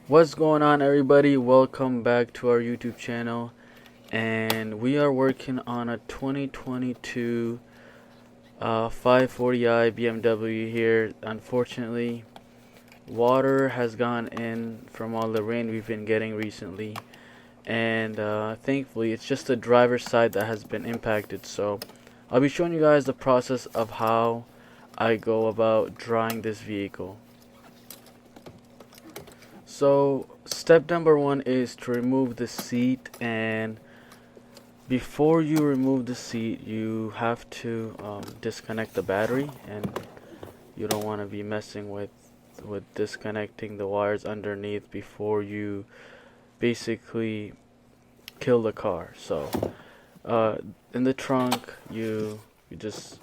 What's going on, everybody? Welcome back to our YouTube channel, and we are working on a 2022 540i BMW here. Unfortunately, water has gone in from all the rain we've been getting recently, and thankfully it's just the driver's side that has been impacted. So I'll be showing you guys the process of how I go about drying this vehicle. So step number one is to remove the seat, and before you remove the seat you have to disconnect the battery, and you don't want to be messing with disconnecting the wires underneath before you basically kill the car. So in the trunk you just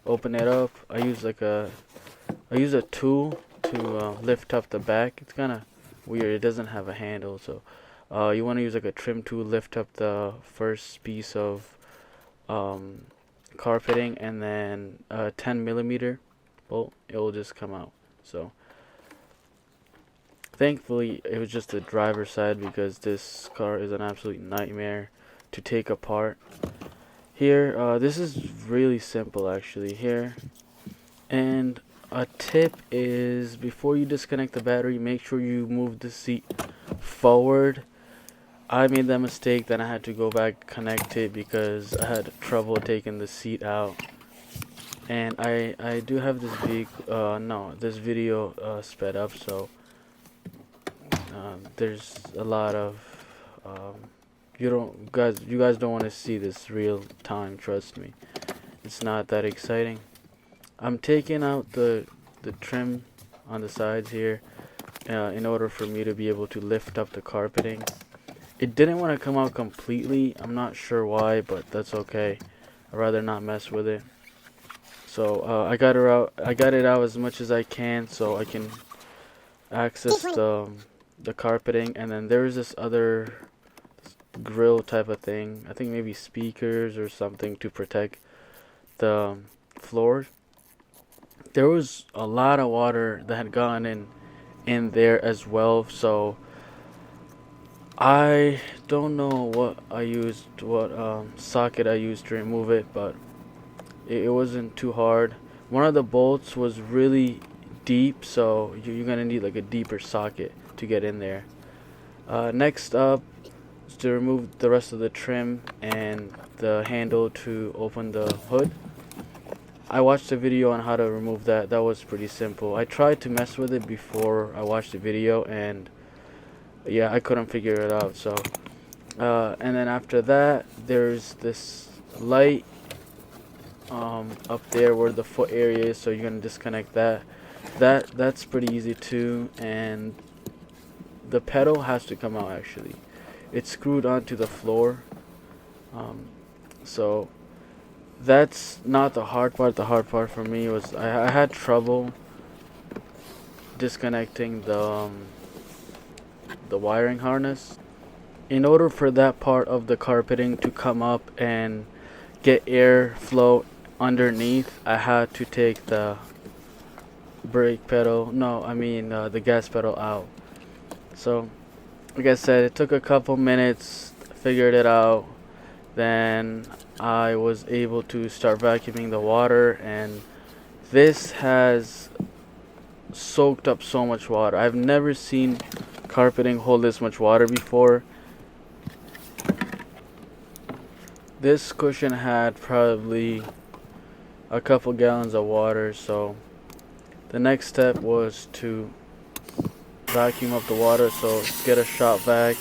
open it up. I use a tool to lift up the back. It's kind of weird, it doesn't have a handle, so you want to use like a trim tool, lift up the first piece of carpeting, and then a 10mm bolt, it will just come out. So thankfully it was just the driver's side, because this car is an absolute nightmare to take apart. Here, this is really simple actually here. And a tip is, before you disconnect the battery, make sure you move the seat forward. I made that mistake, then I had to go back, connect it, because I had trouble taking the seat out. And I do have this this video sped up, so there's a lot of you guys don't want to see this real time, trust me. It's not that exciting. I'm taking out the trim on the sides here in order for me to be able to lift up the carpeting. It didn't want to come out completely. I'm not sure why, but that's okay. I'd rather not mess with it. So I got it out as much as I can so I can access the carpeting. And then there's this other grill type of thing. I think maybe speakers or something to protect the floor. There was a lot of water that had gone in there as well, so I don't know what socket I used to remove it, but it wasn't too hard. One of the bolts was really deep, so you're gonna need like a deeper socket to get in there. Next up is to remove the rest of the trim and the handle to open the hood. I watched a video on how to remove that. That was pretty simple. I tried to mess with it before I watched the video, and yeah, I couldn't figure it out. So and then after that, there's this light up there where the foot area is, so you're gonna disconnect that. That's pretty easy too. And the pedal has to come out actually. It's screwed onto the floor, so that's not the hard part. The hard part for me was I had trouble disconnecting the wiring harness. In order for that part of the carpeting to come up and get airflow underneath, I had to take the brake pedal, no, I mean the gas pedal out. So like I said, it took a couple minutes, figured it out. Then I was able to start vacuuming the water, and this has soaked up so much water. I've never seen carpeting hold this much water before. This cushion had probably a couple gallons of water, so the next step was to vacuum up the water. So get a shop vac,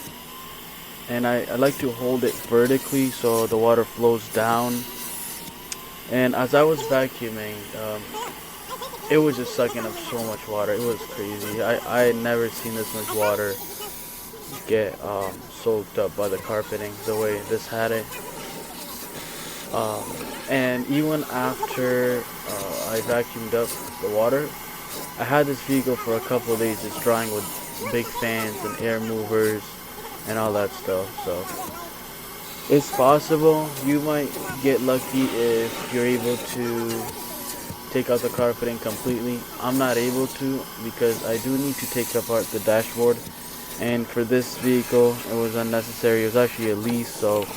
and I like to hold it vertically so the water flows down. And as I was vacuuming, it was just sucking up so much water. It was crazy. I had never seen this much water get soaked up by the carpeting the way this had it. And even after I vacuumed up the water, I had this vehicle for a couple of days just drying with big fans and air movers and all that stuff. So it's possible you might get lucky if you're able to take out the carpeting completely. I'm not able to because I do need to take apart the dashboard, and for this vehicle it was unnecessary. It was actually a lease, so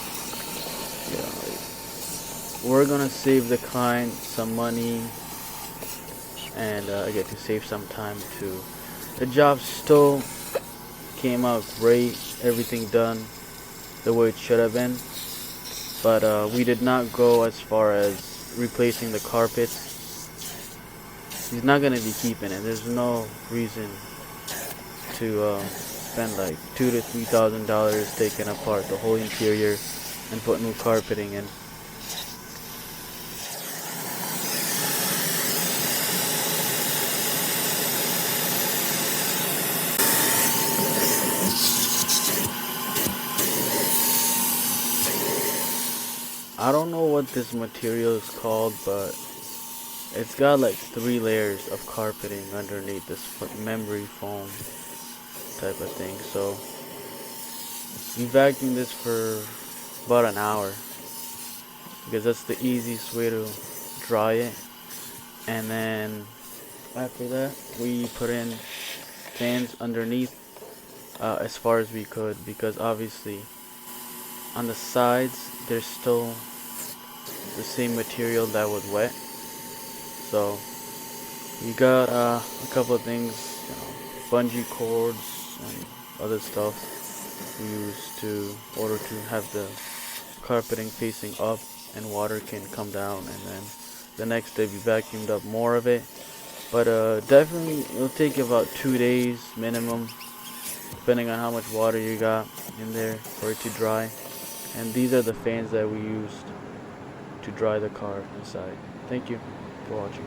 we're gonna save the client some money, and I get to save some time too. The job still came out great, everything done the way it should have been, but we did not go as far as replacing the carpets. He's not gonna be keeping it. There's no reason to spend like $2,000 to $3,000 taking apart the whole interior and put new carpeting in. I don't know what this material is called, but it's got like 3 layers of carpeting underneath this memory foam type of thing. So we vacuumed this for about an hour because that's the easiest way to dry it. And then after that, we put in fans underneath as far as we could, because obviously on the sides there's still the same material that was wet. So we got a couple of things, bungee cords and other stuff we use to order to have the carpeting facing up and water can come down. And then the next day we vacuumed up more of it. But definitely it'll take about 2 days minimum, depending on how much water you got in there for it to dry. And these are the fans that we used to dry the car inside. Thank you for watching.